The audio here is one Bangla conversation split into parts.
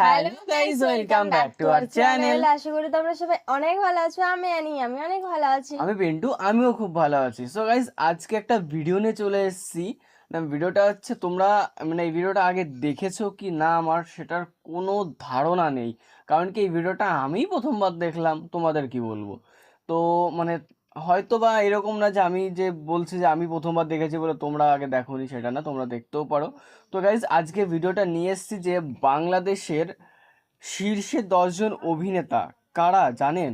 Hello guys, welcome back to our channel. আশা করি তোমরা সবাই অনেক ভালো আছো। আমি অনেক ভালো আছি। আমি পিন্টু, আমিও খুব ভালো আছি। সো গাইস, আজকে একটা ভিডিও নিয়ে চলে এসেছি। ভিডিওটা হচ্ছে তোমরা এই ভিডিওটা আগে দেখেছো কি না আমার সেটার কোনো ধারণা নেই, কারণ কি এই ভিডিওটা আমি প্রথমবার দেখলাম। তোমাদের কি বলবো, তো মানে হয়তো বা এরকম না যে আমি যে বলছি যে আমি প্রথমবার দেখেছি বলে তোমরা আগে দেখোনি, সেটা না, তোমরা দেখতেও পারো। তো গাইস, আজকে ভিডিওটা নিয়ে এসেছি যে বাংলাদেশের শীর্ষে 10 জন অভিনেতা কারা জানেন?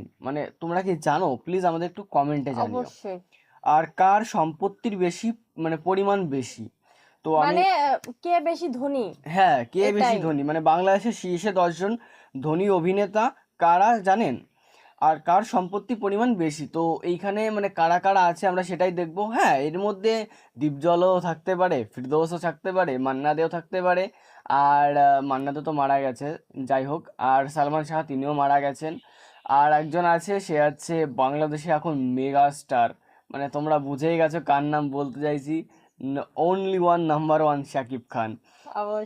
তোমরা কি জানো? প্লিজ আমাদের একটু কমেন্টে জানিও। অবশ্যই। আর কার সম্পত্তির বেশি পরিমাণ বেশি? তো আমি কে বেশি ধনী? হ্যাঁ, কে বেশি এটাই। ধনী, বাংলাদেশের শীর্ষে 10 জন ধনী অভিনেতা কারা জানেন? আর কার সম্পত্তির পরিমাণ বেশি? তো এইখানে কারা কারা আছে আমরা সেটাই দেখবো। হ্যাঁ, এর মধ্যে দীপজলও থাকতে পারে, ফিরদৌসও থাকতে পারে, মান্না দেও থাকতে পারে। আর মান্না দে তো মারা গেছে, যাই হোক। আর সালমান শাহ, তিনিও মারা গেছেন। আর একজন আছে, সে আছে বাংলাদেশে এখন মেগা স্টার, তোমরা বুঝেই গেছো কার নাম বলতে চাইছি। Only one, number one, Shakib Khan.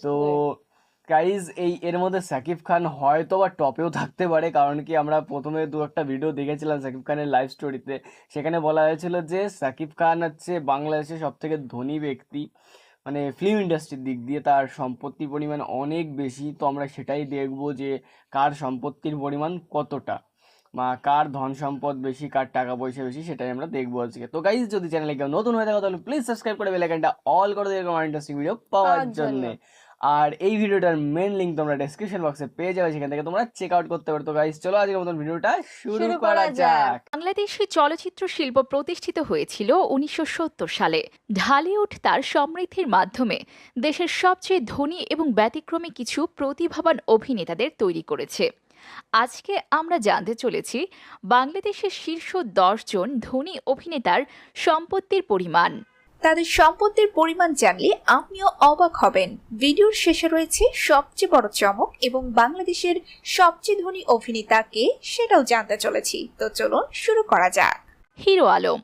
তো অবশ্যই। গাইজ, এর মধ্যে শাকিব খান হয়তো বা টপেও থাকতে পারে, কারণ কি আমরা প্রথমে দু একটা ভিডিও দেখেছিলাম শাকিব খানের লাইভ স্টোরিতে। সেখানে বলা হয়েছিল যে শাকিব খান হচ্ছে বাংলাদেশের সব থেকে ধনী ব্যক্তি, ফিল্ম ইন্ডাস্ট্রির দিক দিয়ে তার সম্পত্তির পরিমাণ অনেক বেশি। তো আমরা সেটাই দেখবো যে কার সম্পত্তির পরিমাণ কতটা, বা কার ধন সম্পদ বেশি, কার টাকা পয়সা বেশি, সেটাই আমরা দেখবো আজকে। তো গাইজ, যদি চ্যানেলে কেউ নতুন হয়ে থাকো তাহলে প্লিজ সাবস্ক্রাইব করে বেল আইকনটা অল করে দিও আমার ইন্টারেস্টিং ভিডিও পাওয়ার জন্য। আর এই ভিডিওটার মেন লিঙ্ক তোমরা ডেসক্রিপশন বক্সে পেয়ে যাবে, সেখান থেকে তোমরা চেক আউট করতে পারো। তো গাইজ, চলো আজকের মতন ভিডিওটা শুরু করা যাক। বাংলাদেশি চলচ্চিত্র শিল্প প্রতিষ্ঠিত হয়েছিল 1970 সালে। ঢালিউড তার সমৃদ্ধির মাধ্যমে দেশের সবচেয়ে ধনী এবং ব্যতিক্রমী কিছু প্রতিভাবান অভিনেতাদের তৈরি করেছে। আজকে আমরা জানতে চলেছি বাংলাদেশের শীর্ষ 10 জন ধনী অভিনেতার সম্পত্তির পরিমাণ। তাদের সম্পত্তির পরিমাণ জানলে আপনিও অবাক হবেন। ভিডিওর শেষে রয়েছে সবচেয়ে বড় চমক এবং বাংলাদেশের সবচেয়ে ধনী অভিনেতা কে সেটাও জানতে চলেছি। তো চলুন শুরু করা যাক। হিরো আলম।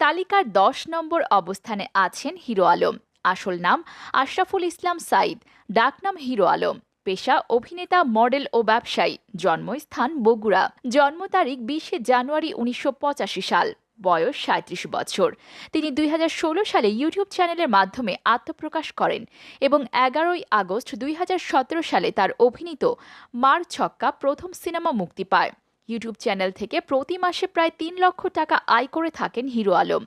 তালিকার 10 নম্বর অবস্থানে আছেন হিরো আলম। আসল নাম আশরাফুল ইসলাম সাইদ, ডাকনাম হিরো আলম। পেশা অভিনেতা, মডেল ও ব্যবসায়ী। জন্মস্থান বগুড়া। জন্ম তারিখ 20 জানুয়ারি 1985 সাল। বয়স 37 বছর। তিনি 2016 সালে ইউটিউব চ্যানেলের মাধ্যমে আত্মপ্রকাশ করেন এবং 11 আগস্ট 2017 সালে তার অভিনীত মার ছক্কা প্রথম সিনেমা মুক্তি পায়। ইউটিউব চ্যানেল থেকে প্রতি মাসে প্রায় 3 লক্ষ টাকা আয় করে থাকেন হিরো আলম।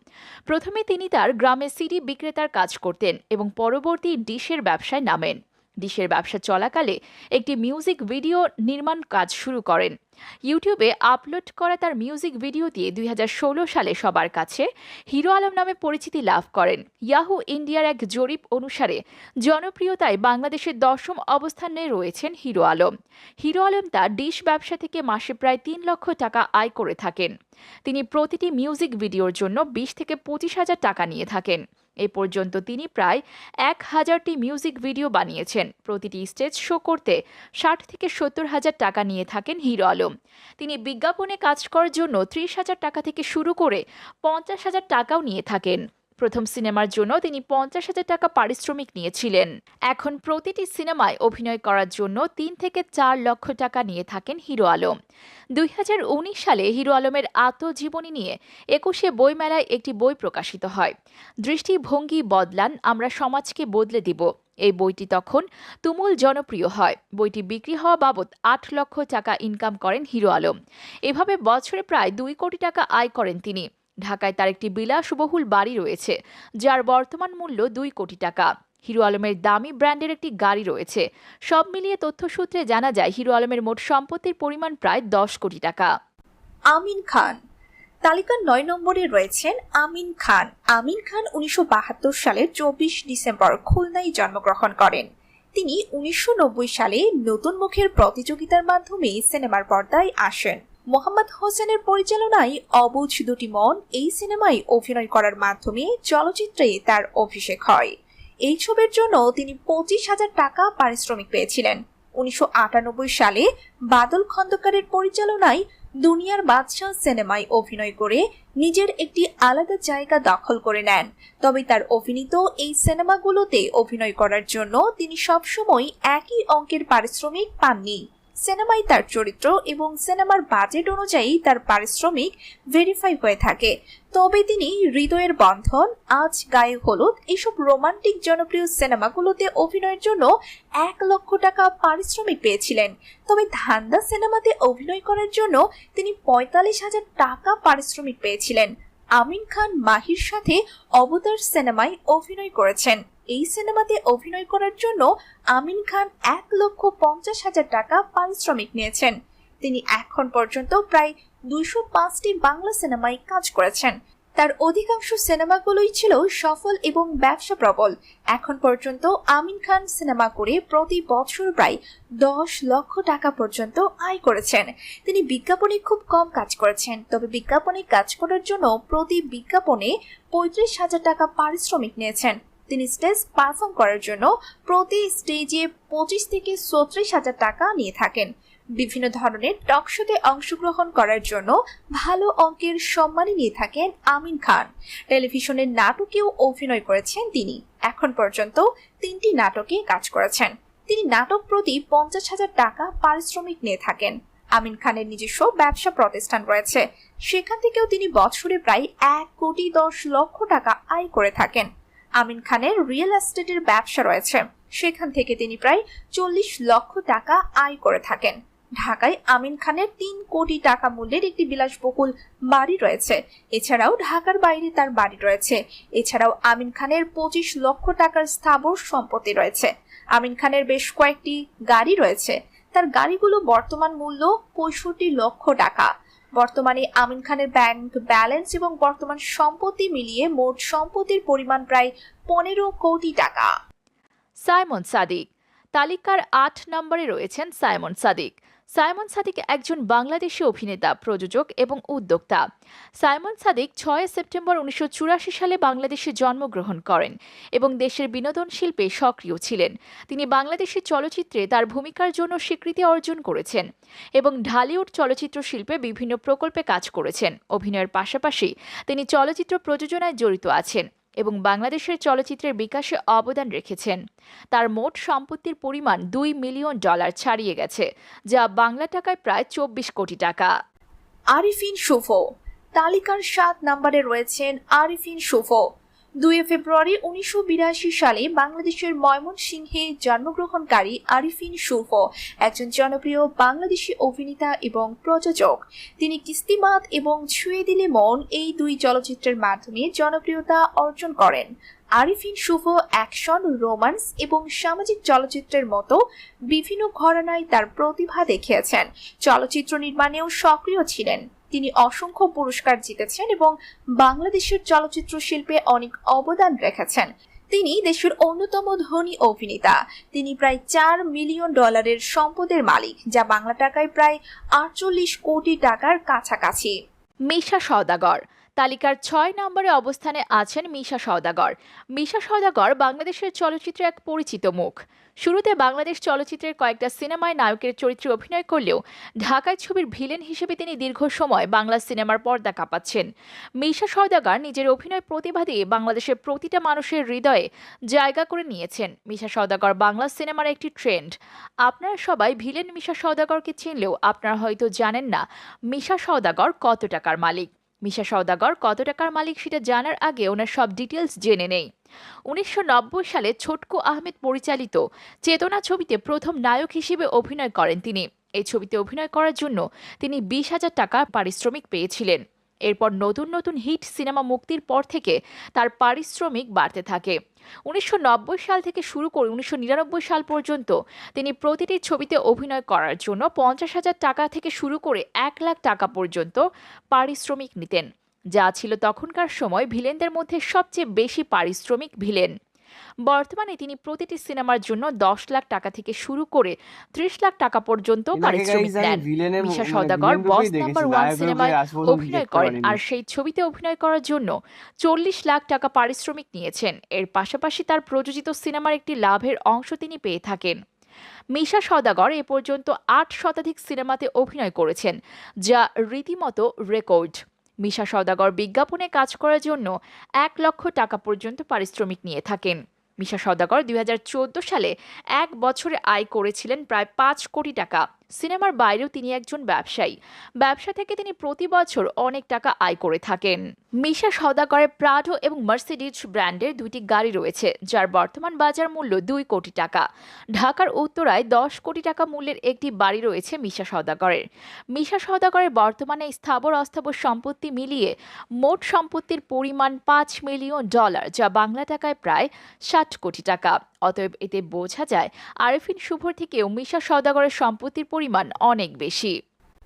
প্রথমে তিনি তার গ্রামে সিডি বিক্রেতার কাজ করতেন এবং পরবর্তী ডিশের ব্যবসায় নামেন। ডিশের ব্যবসা চলাকালে একটি মিউজিক ভিডিও নির্মাণ কাজ শুরু করেন। ইউটিউবে আপলোড করা তার মিউজিক ভিডিও দিয়ে 2016 সালে সবার কাছে হিরো আলম নামে পরিচিতি লাভ করেন। ইয়াহু ইন্ডিয়ার এক জরিপ অনুসারে জনপ্রিয়তায় বাংলাদেশের 10ম অবস্থানে রয়েছেন হিরো আলম। হিরো আলম তার ডিশ ব্যবসা থেকে মাসে প্রায় 3 লক্ষ টাকা আয় করে থাকেন। তিনি প্রতিটি মিউজিক ভিডিওর জন্য 20 থেকে 25,000 টাকা নিয়ে থাকেন। এ পর্যন্ত তিনি প্রায় 1000টি মিউজিক ভিডিও বানিয়েছেন। প্রতিটি স্টেজ শো করতে 60 থেকে 70,000 টাকা নিয়ে থাকেন হিরো আলম। তিনি বিজ্ঞাপনে কাজ করার জন্য 30,000 টাকা থেকে শুরু করে 50,000 টাকাও নিয়ে থাকেন। প্রথম সিনেমার জন্য তিনি 50,000 টাকা পারিশ্রমিক নিয়েছিলেন। এখন প্রতিটি সিনেমায় অভিনয় করার জন্য 3 থেকে 4 লক্ষ টাকা নিয়ে থাকেন হিরো আলম। 2019 সালে হিরো আলমের আত্মজীবনী নিয়ে 21শে বইমেলায় একটি বই প্রকাশিত হয়। দৃষ্টিভঙ্গি বদলান, আমরা সমাজকে বদলে দিব। এই বইটি তখন তুমুল জনপ্রিয় হয়। বইটি বিক্রি হওয়া বাবদ 8 লক্ষ টাকা ইনকাম করেন হিরো আলম। এভাবে বছরে প্রায় 2 কোটি টাকা আয় করেন তিনি। ঢাকায় তার একটি বিলাসবহুল বাড়ি রয়েছে, যার বর্তমান মূল্য 2 কোটি টাকা। হিরো আলমের দামি ব্র্যান্ডের একটি গাড়ি রয়েছে। সব মিলিয়ে তথ্যসূত্রে জানা যায় হিরো আলমের মোট সম্পত্তির পরিমাণ প্রায় 10 কোটি টাকা। আমিন খান। তালিকার 9 নম্বরে রয়েছেন আমিন খান। আমিন খান 1972 সালের 24 ডিসেম্বর খুলনায় জন্মগ্রহণ করেন। তিনি 1990 সালে নতুন মুখের প্রতিযোগিতার মাধ্যমে সিনেমার পর্দায় আসেন। মোহাম্মদ হোসেনের পরিচালনায় অবুঝ দুটি মন এই সিনেমায় অভিনয় করার মাধ্যমে চলচ্চিত্রে তার অভিষেক হয়। এই ছবির জন্য তিনি 25,000 টাকা পারিশ্রমিক পেয়েছিলেন। 1998 সালে বাদল খন্দকারের পরিচালনায় দুনিয়ার বাদশাহ সিনেমায় অভিনয় করে নিজের একটি আলাদা জায়গা দখল করে নেন। তবে তার অভিনীত এই সিনেমাগুলোতে অভিনয় করার জন্য তিনি সবসময় একই অঙ্কের পারিশ্রমিক পাননি। সিনেমায় তার চরিত্র এবং সিনেমার বাজেট অনুযায়ী তার পারিশ্রমিক ভেরিফাই হয়ে থাকে। তবে তিনি হৃদয়ের বন্ধন, আজ গায়ে হলুদ এসব রোমান্টিক জনপ্রিয় সিনেমাগুলোতে অভিনয়ের জন্য 1 লক্ষ টাকা পারিশ্রমিক পেয়েছিলেন। তবে ধান্দা সিনেমাতে অভিনয় করার জন্য তিনি 45,000 টাকা পারিশ্রমিক পেয়েছিলেন। আমিন খান মাহির সাথে অবতার সিনেমায় অভিনয় করেছেন। এই সিনেমাতে অভিনয় করার জন্য আমিন খান 1,50,000 টাকা পারিশ্রমিক নিয়েছেন। তিনি এখন পর্যন্ত প্রায় 205টি বাংলা সিনেমায় কাজ করেছেন। তার অধিকাংশ সিনেমাগুলোই ছিল সফল এবং ব্যবসা প্রবল। এখন পর্যন্ত আমিন খান সিনেমা করে প্রতি বছর প্রায় 10 লক্ষ টাকা পর্যন্ত আয় করেছেন। তিনি বিজ্ঞাপনে খুব কম কাজ করেছেন, তবে বিজ্ঞাপনে কাজ করার জন্য প্রতি বিজ্ঞাপনে 35,000 টাকা পারিশ্রমিক নিয়েছেন। তিনি স্টেজ পারফর্ম করার জন্য প্রতি স্টেজে 25 থেকে 36,000 টাকা নিয়ে থাকেন। বিভিন্ন ধরনের টক শোতে অংশগ্রহণ করার জন্য ভালো অঙ্কের সম্মানী নিয়ে থাকেন আমিন খান। টেলিভিশনের নাটকেও অভিনয় করেছেন তিনি। এখন পর্যন্ত 3টি নাটকে কাজ করেছেন। তিনি নাটক প্রতি 50,000 টাকা পারিশ্রমিক নিয়ে থাকেন। আমিন খানের নিজস্ব ব্যবসা প্রতিষ্ঠান রয়েছে, সেখান থেকেও তিনি বছরে প্রায় 1,10,00,000 টাকা আয় করে থাকেন। আমিন খানের রিয়েল এস্টেটের ব্যবসা রয়েছে, সেখান থেকে তিনি প্রায় 40 লক্ষ টাকা আয় করে থাকেন। ঢাকায় আমিন খানের 3 কোটি টাকা মূল্যের একটি বিলাসবহুল বাড়ি রয়েছে। এছাড়াও ঢাকার বাইরে তার বাড়ি রয়েছে। এছাড়াও আমিন খানের 25 লক্ষ টাকার স্থাবর সম্পত্তি রয়েছে। আমিন খানের বেশ কয়েকটি গাড়ি রয়েছে। তার গাড়িগুলো বর্তমান মূল্য 65 লক্ষ টাকা। বর্তমানে আমিন খানের ব্যাংক ব্যালেন্স এবং বর্তমান সম্পত্তি মিলিয়ে মোট সম্পত্তির পরিমাণ প্রায় 15 কোটি টাকা। সাইমন সাদিক তালিকার 8 নম্বরে রয়েছেন সাইমন সাদিক। সাইমন সাদিক একজন বাংলাদেশি অভিনেতা, প্রযোজক এবং উদ্যোক্তা। সাইমন সাদিক 6 সেপ্টেম্বর 1984 সালে বাংলাদেশে জন্মগ্রহণ করেন এবং দেশের বিনোদন শিল্পে সক্রিয় ছিলেন। তিনি বাংলাদেশি চলচ্চিত্রে তার ভূমিকার জন্য স্বীকৃতি অর্জন করেছেন এবং ঢালিউড চলচ্চিত্র শিল্পে বিভিন্ন প্রকল্পে কাজ করেছেন। অভিনয়ের পাশাপাশি তিনি চলচ্চিত্র প্রযোজনায় জড়িত আছেন এবং বাংলাদেশের চলচ্চিত্রের বিকাশে অবদান রেখেছেন। তার মোট সম্পত্তির পরিমাণ $2 মিলিয়ন ছাড়িয়ে গেছে, যা বাংলা টাকায় প্রায় 24 কোটি টাকা। আরিফিন শুভ তালিকার 7 নম্বরে রয়েছেন আরিফিন শুভ। 2 ফেব্রুয়ারি 1982 সালে বাংলাদেশের ময়মনসিংহে জন্মগ্রহণকারী আরিফিন শুভ একজন জনপ্রিয় বাংলাদেশি অভিনেতা এবং প্রযোজক। তিনি কিস্তিমাত এবং ছুঁয়ে দিলে মন এই 2 চলচ্চিত্রের মাধ্যমে জনপ্রিয়তা অর্জন করেন। আরিফিন শুভ অ্যাকশন, রোমান্স এবং সামাজিক চলচ্চিত্রের মতো বিভিন্ন ঘরানায় তার প্রতিভা দেখিয়েছেন। চলচ্চিত্র নির্মাণেও সক্রিয় ছিলেন। তিনি অসংখ্য পুরস্কার জিতেছেন এবং বাংলাদেশের চলচ্চিত্র শিল্পে অনেক অবদান রেখেছেন। তিনি দেশের অন্যতম ধনী অভিনেতা। তিনি প্রায় $4 মিলিয়ন সম্পদের মালিক, যা বাংলা টাকায় প্রায় 48 কোটি টাকার কাছাকাছি। মিশা সওদাগর তালিকার 6 নম্বরে অবস্থানে আছেন মিশা সওদাগর। মিশা সওদাগর বাংলাদেশের চলচ্চিত্রে এক পরিচিত মুখ। শুরুতে বাংলাদেশ চলচ্চিত্রের কয়েকটা সিনেমায় নায়কের চরিত্রে অভিনয় করলেও ঢাকায় ছবির ভিলেন হিসেবে তিনি দীর্ঘ সময় বাংলা সিনেমার পর্দা কাঁপাচ্ছেন। মিশা সওদাগর নিজের অভিনয় প্রতিভা দিয়ে বাংলাদেশের প্রতিটা মানুষের হৃদয়ে জায়গা করে নিয়েছেন। মিশা সওদাগর বাংলা সিনেমার একটি ট্রেন্ড। আপনারা সবাই ভিলেন মিশা সওদাগরকে চিনলেও আপনারা হয়তো জানেন না মিশা সওদাগর কত টাকার মালিক। মিশা সওদাগর কত টাকার মালিক সেটা জানার আগে ওনার সব ডিটেলস জেনে নেই। 1990 সালে ছোটকু আহমেদ পরিচালিত চেতনা ছবিতে প্রথম নায়ক হিসেবে অভিনয় করেন তিনি। এই ছবিতে অভিনয় করার জন্য তিনি 20,000 টাকা পারিশ্রমিক পেয়েছিলেন। এরপর নতুন নতুন হিট সিনেমা মুক্তির পর থেকে তার পারিশ্রমিক বাড়তে থাকে। 1990 সাল থেকে শুরু করে 1999 সাল পর্যন্ত তিনি প্রতিটি ছবিতে অভিনয় করার জন্য 50,000 টাকা থেকে শুরু করে 1 লাখ টাকা পর্যন্ত পারিশ্রমিক নিতেন, যা ছিল তখনকার সময় ভিলেনদের মধ্যে সবচেয়ে বেশি পারিশ্রমিক ভিলেন। বর্তমানে তিনি প্রতিটি সিনেমার জন্য 10 লাখ টাকা থেকে শুরু করে 30 লাখ টাকা পর্যন্ত পারিশ্রমিক দেন। মিশা সওদাগর বস নাম্বার 1 সিনেমায় অভিনয় করেন আর সেই ছবিতে অভিনয় করার জন্য 40 লাখ টাকা পারিশ্রমিক নিয়েছেন। এর পাশাপাশি তার প্রযোজিত সিনেমার একটি লাভের অংশ তিনি পেয়ে থাকেন। মিশা সওদাগর এ পর্যন্ত ৮ শতাধিক সিনেমাতে অভিনয় করেছেন, যা রীতিমতো রেকর্ড। মিশা সওদাগর বিজ্ঞাপনে কাজ করার জন্য ১ লক্ষ টাকা পর্যন্ত পারিশ্রমিক নিয়ে থাকেন। মিশা সওদাগর ২০১৪ সালে ১ বছরে আয় করেছিলেন প্রায় ৫ কোটি টাকা। সিনেমার বাইরেও তিনি একজন ব্যবসায়ী। ব্যবসা থেকে তিনি প্রতি বছর অনেক টাকা আয় করে থাকেন। মিশা সওদাগরের প্রাডো এবং মার্সিডিজ ব্র্যান্ডের ২টি গাড়ি রয়েছে, যার বর্তমান বাজার মূল্য ২ কোটি টাকা। ঢাকার উত্তরায় ১০ কোটি টাকা মূল্যের একটি বাড়ি রয়েছে মিশা সওদাগরের। মিশা সওদাগরের বর্তমানে স্থাবর অস্থাবর সম্পত্তি মিলিয়ে মোট সম্পত্তির পরিমাণ $৫ মিলিয়ন, যা বাংলা টাকায় প্রায় ৬০ কোটি টাকা। অতএব এতে বোঝা যায় আরেফিন শুভর থেকেও মিশা সওদাগরের সম্পত্তির পরিমাণ অনেক বেশি।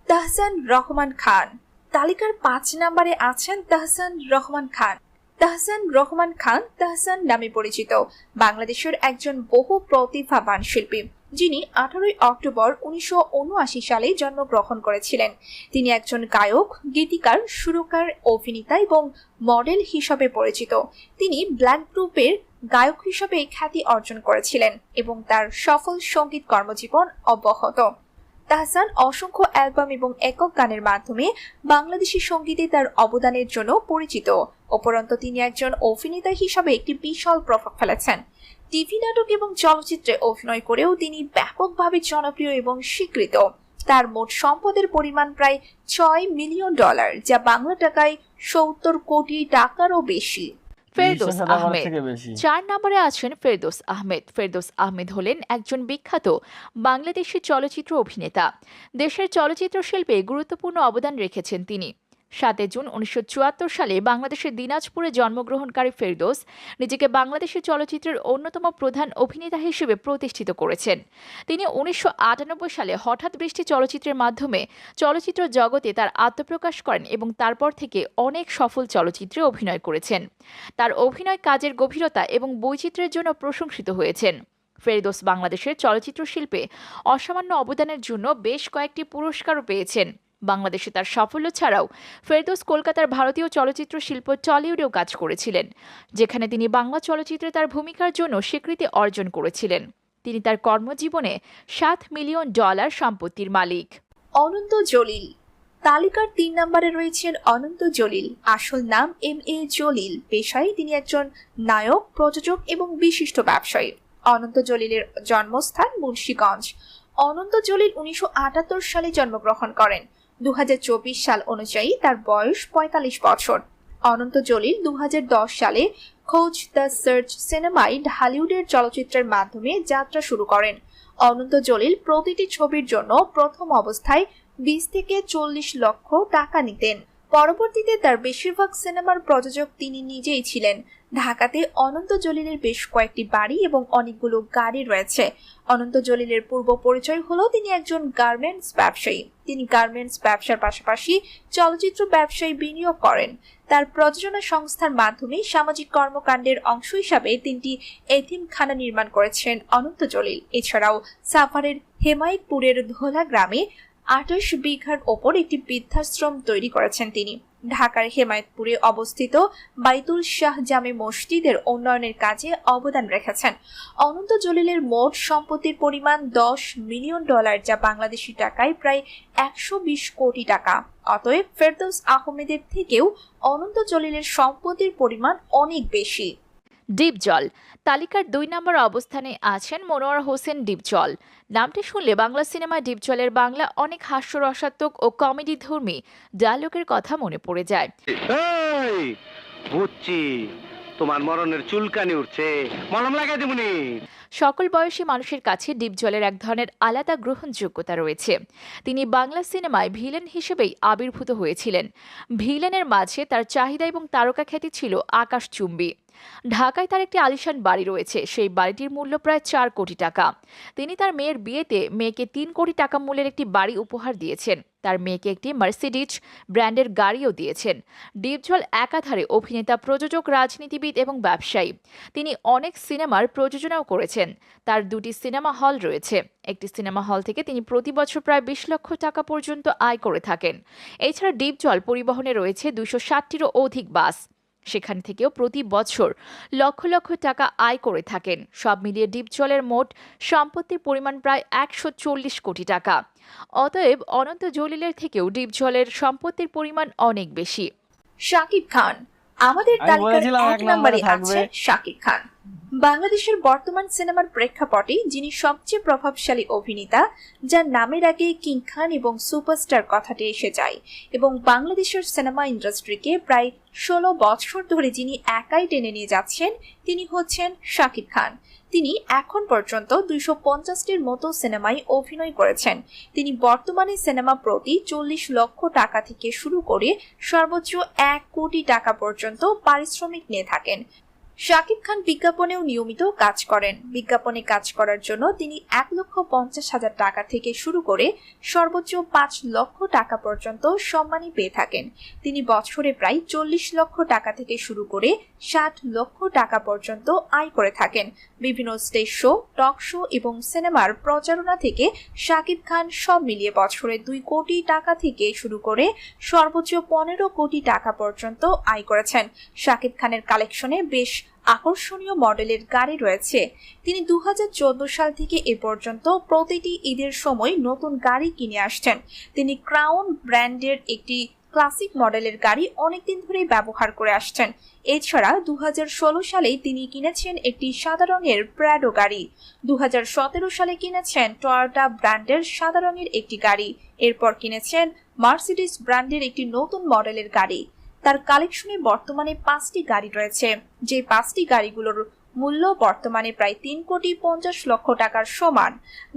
তাহসান রহমান খান। তালিকার ৫ নম্বরে আছেন তাহসান রহমান খান। তাহসান রহমান খান তাহসান নামে পরিচিত বাংলাদেশের একজন বহু প্রতিভাবান শিল্পী, যিনি ১৮ অক্টোবর ১৯৭৯ সালে জন্মগ্রহণ করেছিলেন। তিনি একজন গায়ক, গীতিকার, সুরকার, অভিনেতা এবং মডেল হিসাবে পরিচিত। তিনি ব্ল্যাক গ্রুপের গায়ক হিসেবে খ্যাতি অর্জন করেছিলেন এবং তার সফল সঙ্গীত কর্মজীবন অব্যাহত। তাহসান অসংখ্য অ্যালবাম এবং একক গানের মাধ্যমে বাংলাদেশি সঙ্গীতে তার অবদানের জন্য পরিচিত। উপরন্তু তিনি একজন অভিনেতা হিসাবে একটি বিশাল প্রভাব ফেলেছেন। টিভি নাটক এবং চলচ্চিত্রে অভিনয় করেও তিনি ব্যাপকভাবে জনপ্রিয় এবং স্বীকৃত। তার মোট সম্পদের পরিমাণ প্রায় $৬ মিলিয়ন, যা বাংলা টাকায় ৭০ কোটি টাকারও বেশি। ফেরদৌস মিশা সওদাগরের আহমেদ। থেকে বেশি। ৪ নম্বরে আছেন ফেরদৌস আহমেদ। ফেরদৌস আহমেদ হলেন একজন বিখ্যাত বাংলাদেশি চলচ্চিত্র অভিনেতা। দেশের চলচ্চিত্র শিল্পে গুরুত্বপূর্ণ অবদান রেখেছেন তিনি। ৭ জুন ১৯৭৪ সালে বাংলাদেশের দিনাজপুরে জন্মগ্রহণকারী ফেরদৌস নিজেকে বাংলাদেশের চলচ্চিত্রের অন্যতম প্রধান অভিনেতা হিসেবে প্রতিষ্ঠিত করেছেন। তিনি ১৯৯৮ সালে হঠাৎ বৃষ্টি চলচ্চিত্রের মাধ্যমে চলচ্চিত্র জগতে তার আত্মপ্রকাশ করেন এবং তারপর থেকে অনেক সফল চলচ্চিত্রে অভিনয় করেছেন। তার অভিনয় কাজের গভীরতা এবং বৈচিত্র্যের জন্য প্রশংসিত হয়েছেন। ফেরদৌস বাংলাদেশের চলচ্চিত্র শিল্পে অসামান্য অবদানের জন্য বেশ কয়েকটি পুরস্কারও পেয়েছেন। বাংলাদেশে তার সাফল্য ছাড়াও ফেরদৌস কলকাতার ভারতীয় চলচ্চিত্র শিল্প টলিউডেও কাজ করেছিলেন, যেখানে তিনি বাংলা চলচ্চিত্রে তার ভূমিকার জন্য স্বীকৃতি অর্জন করেছিলেন। তিনি তার কর্মজীবনে $৭ মিলিয়ন সম্পত্তির মালিক। অনন্ত জলিল। তালিকার ৩ নম্বরে রয়েছেন অনন্ত জলিল। আসল নাম MA জলিল। পেশায় তিনি একজন নায়ক, প্রযোজক এবং বিশিষ্ট ব্যবসায়ী। অনন্ত জলিলের জন্মস্থান মুন্সিগঞ্জ। অনন্ত জলিল ১৯৭৮ সালে জন্মগ্রহণ করেন। ২০২৪ সাল অনুযায়ী তার বয়স ৪৫ বছর। অনন্ত জলিল ২০১০ সালে খোঁজ দ্য সার্চ সিনেমায় ঢালিউডের চলচ্চিত্রের মাধ্যমে যাত্রা শুরু করেন। অনন্ত জলিল প্রতিটি ছবির জন্য প্রথম অবস্থায় ২০ থেকে ৪০ লক্ষ টাকা নিতেন। পরবর্তীতে তার বেশিরভাগ সিনেমার প্রযোজক তিনি নিজেই ছিলেন। ঢাকাতে অনন্ত জলিলের বেশ কয়েকটি বাড়ি এবং অনেকগুলো গাড়ি রয়েছে। অনন্ত জলিলের পূর্ব পরিচয় হলো তিনি একজন গার্মেন্টস ব্যবসায়ী। তিনি গার্মেন্টস ব্যবসার পাশাপাশি চলচ্চিত্র ব্যবসায় বিনিয়োগ করেন। তার প্রযোজনা সংস্থার মাধ্যমে সামাজিক কর্মকাণ্ডের অংশ হিসাবে ৩টি এতিমখানা নির্মাণ করেছেন অনন্ত জলিল। এছাড়াও সাভারের হেমায়েতপুরের ধোলা গ্রামে ২৮ বিঘার ওপর একটি বৃদ্ধাশ্রম তৈরি করেছেন তিনি। ঢাকার হেমায়েতপুরে অবস্থিত বাইতুল শাহ জামে মসজিদের উন্নয়নের কাজে অবদান রেখেছেন। অনন্ত জলিলের মোট সম্পত্তির পরিমাণ $১০ মিলিয়ন, যা বাংলাদেশি টাকায় প্রায় ১২০ কোটি টাকা। অতএব ফেরদৌস আহমেদের থেকেও অনন্ত জলিলের সম্পত্তির পরিমাণ অনেক বেশি। ডিপজল। তালিকার ২ নম্বর অবস্থানে আছেন মনোয়ার হোসেন ডিপজল। নামটি শুনলে বাংলা সিনেমায় ডিপজলের বাংলা অনেক হাস্যরসাত্মক ও কমেডি ধর্মী ডায়লগের কথা মনে পড়ে যায়। বুঝছি, তোমার মরণের চুলকানি উঠছে, মলম লাগাই দিবনি। সকল বয়সী মানুষের কাছে ডিপজলের এক ধরনের আলাদা গ্রহণযোগ্যতা রয়েছে। তিনি বাংলা সিনেমায় ভিলেন হিসেবেই আবির্ভূত হয়েছিলেন। ভিলেনের মাঝে তার চাহিদা এবং তারকা খ্যাতি ছিল আকাশচুম্বী। ঢাকায় তার একটি আলিশান বাড়ি রয়েছে। সেই বাড়িটির মূল্য প্রায় ৪ কোটি টাকা। তিনি তার মেয়ের বিয়েতে মেয়েকে ৩ কোটি টাকা মূল্যের একটি বাড়ি উপহার দিয়েছেন। তার মেয়েকে একটি মার্সিডিজ ব্র্যান্ডের গাড়িও দিয়েছেন। ডিপজল একাধারে অভিনেতা, প্রযোজক, রাজনীতিবিদ এবং ব্যবসায়ী। তিনি অনেক সিনেমার প্রযোজনাও করেছেন। তার ২টি সিনেমা হল রয়েছে। একটি সিনেমা হল থেকে তিনি প্রতি বছর প্রায় ২০ লক্ষ টাকা পর্যন্ত আয় করে থাকেন। এছাড়া ডিপজল পরিবহনে রয়েছে ২৬০টিরও অধিক বাস। সেখান থেকেও প্রতি বছর লক্ষ লক্ষ টাকা আয় করে থাকেন। সব মিলিয়ে ডিপজলের মোট সম্পত্তির পরিমাণ প্রায় 140 কোটি টাকা। অতএব অনন্ত জলিলের থেকেও ডিপজলের সম্পত্তির পরিমাণ অনেক বেশি। শাকিব খান আমাদের আমি তালিকার বলেছিলাম 1 এক নম্বরে নম্বরে থাকবে। আছেন শাকিব খান। বাংলাদেশের বর্তমান সিনেমার প্রেক্ষাপটে যিনি সবচেয়ে প্রভাবশালী অভিনেতা, যার নামের আগে কিং খান এবং সুপারস্টার কথাটি এসে যায়, এবং বাংলাদেশের সিনেমা ইন্ডাস্ট্রিকে প্রায় 16 বছর ধরে যিনি একাই টেনে নিয়ে যাচ্ছেন, তিনি হচ্ছেন শাকিব খান। তিনি এখন পর্যন্ত 250টির মতো সিনেমায় অভিনয় করেছেন। তিনি বর্তমানে সিনেমা প্রতি 40 লক্ষ টাকা থেকে শুরু করে সর্বোচ্চ 1 কোটি টাকা পর্যন্ত পারিশ্রমিক নিয়ে থাকেন। শাকিব খান বিজ্ঞাপনেও নিয়মিত কাজ করেন। বিজ্ঞাপনে কাজ করার জন্য তিনি 1,50,000 টাকা থেকে শুরু করে সর্বোচ্চ 5 লক্ষ টাকা পর্যন্ত সম্মানী পেয়ে থাকেন। তিনি বছরে প্রায় 40 লক্ষ টাকা থেকে শুরু করে 60 লক্ষ টাকা পর্যন্ত আয় করে থাকেন। বিভিন্ন স্টেজ শো, টক শো এবং সিনেমার প্রচারণা থেকে শাকিব খান সব মিলিয়ে বছরে 2 কোটি টাকা থেকে শুরু করে সর্বোচ্চ 15 কোটি টাকা পর্যন্ত আয় করেছেন। শাকিব খানের কালেকশনে বেশ আকর্ষণীয় মডেলের গাড়ি রয়েছে। তিনি 2014 সাল থেকে এ পর্যন্ত প্রতিটি ঈদের সময় নতুন গাড়ি কিনে আসছেন। তিনি ক্রাউন ব্র্যান্ডের একটি ক্লাসিক মডেলের গাড়ি অনেকদিন ধরেই ব্যবহার করে আসছেন। এছাড়া 2016 সালে তিনি কিনেছেন একটি সাদা রঙের প্রাডো গাড়ি। 2017 সালে কিনেছেন টয়োটা ব্র্যান্ডের সাদা রঙের একটি গাড়ি। এরপর কিনেছেন মার্সিডিজ ব্র্যান্ডের একটি নতুন মডেলের গাড়ি। তার কালেকশনে বর্তমানে 5টি গাড়ি রয়েছে, যে 5টি গাড়িগুলোর মূল্য বর্তমানে প্রায় 3,50 লক্ষ টাকার সমান।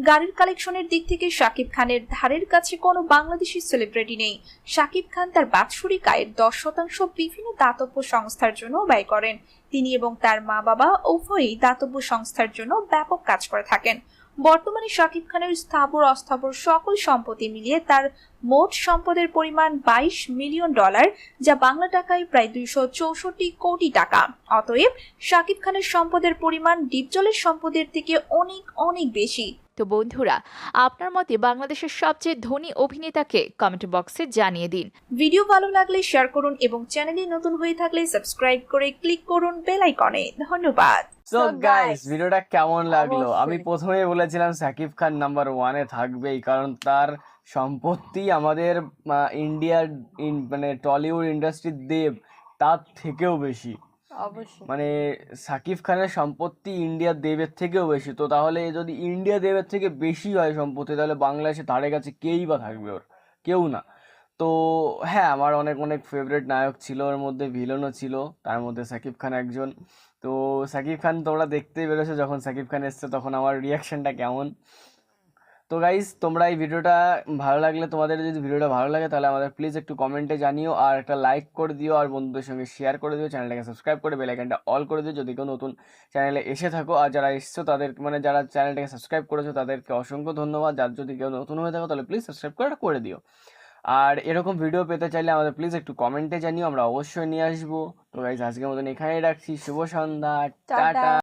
গাড়ির কালেকশনের দিক থেকে শাকিব খানের ধারের কাছে কোনো বাংলাদেশি সেলিব্রিটি নেই। শাকিব খান তার বাৎসরিক আয়ের 10% বিভিন্ন দাতব্য সংস্থার জন্য ব্যয় করেন। তিনি এবং তার মা বাবা উভয়ই দাতব্য সংস্থার জন্য ব্যাপক কাজ করে থাকেন। বর্তমানে শাকিব খানের স্থাবর অস্থাবর সকল সম্পত্তি মিলিয়ে তার মোট সম্পদের পরিমাণ $22 মিলিয়ন, যা বাংলা টাকায় প্রায় 264 কোটি টাকা। অতএব শাকিব খানের সম্পদের পরিমাণ ডিপজলের সম্পদের থেকে অনেক অনেক বেশি। তো বন্ধুরা, আপনার মতে বাংলাদেশের সবচেয়ে ধনী অভিনেতাকে কমেন্ট বক্সে জানিয়ে দিন। ভিডিও ভালো লাগলে শেয়ার করুন এবং চ্যানেলে নতুন হয়ে থাকলে সাবস্ক্রাইব করে ক্লিক করুন বেল আইকনে। ধন্যবাদ। সো So গাইস, guys, ভিডিওটা কেমন লাগলো? আমি অবশ্যই। প্রথমেই বলেছিলাম সাকিব খান নাম্বার 1-এ থাকবেই, কারণ তার সম্পত্তি আমাদের ইন্ডিয়ার মানে টলিউড ইন্ডাস্ট্রির দেব তার থেকেও বেশি। অবশ্যই। মানে সাকিব খানের সম্পত্তি ইন্ডিয়ার দেবের থেকেও বেশি। তো তাহলে যদি ইন্ডিয়া দেবের থেকে বেশি হয় সম্পত্তি, তাহলে বাংলাদেশে ধারে কাছে কেই বা থাকবে? ওর কেউ না। তো হ্যাঁ, আমার অনেক অনেক ফেভারিট নায়ক ছিল, ওর মধ্যে ভিলেনও ছিল, তার মধ্যে সাকিব খান একজন। তো সাকিব খান তোমরা দেখতেই পেরেছো, যখন সাকিব খান এসছে তখন আমার রিয়াকশনটা কেমন। তো গাইস, তোমরা এই ভিডিওটা ভালো লাগলে, তোমাদের যদি ভিডিওটা ভালো লাগে তাহলে আমাদের প্লিজ একটু কমেন্টে জানিও, আর একটা লাইক করে দিও, আর বন্ধুদের সঙ্গে শেয়ার করে দিও, চ্যানেলটাকে সাবস্ক্রাইব করে বেল আইকনটা অল করে দিও যদি কেউ নতুন চ্যানেলে এসে থাকো। আর যারা এসছো তাদের, মানে যারা চ্যানেলটাকে সাবস্ক্রাইব করেছো তাদেরকে অসংখ্য ধন্যবাদ। যার যদি কেউ নতুন হয়ে থাকো তাহলে প্লিজ সাবস্ক্রাইব করে দিও। আর এরকম ভিডিও পেতে চাইলে আমাদের প্লিজ একটু কমেন্টে জানিও, আমরা অবশ্যই নিয়ে আসবো। তো গাইস, আজকের মতন এখানেই রাখছি। শুভ সন্ধ্যা, টাটা। টাটা।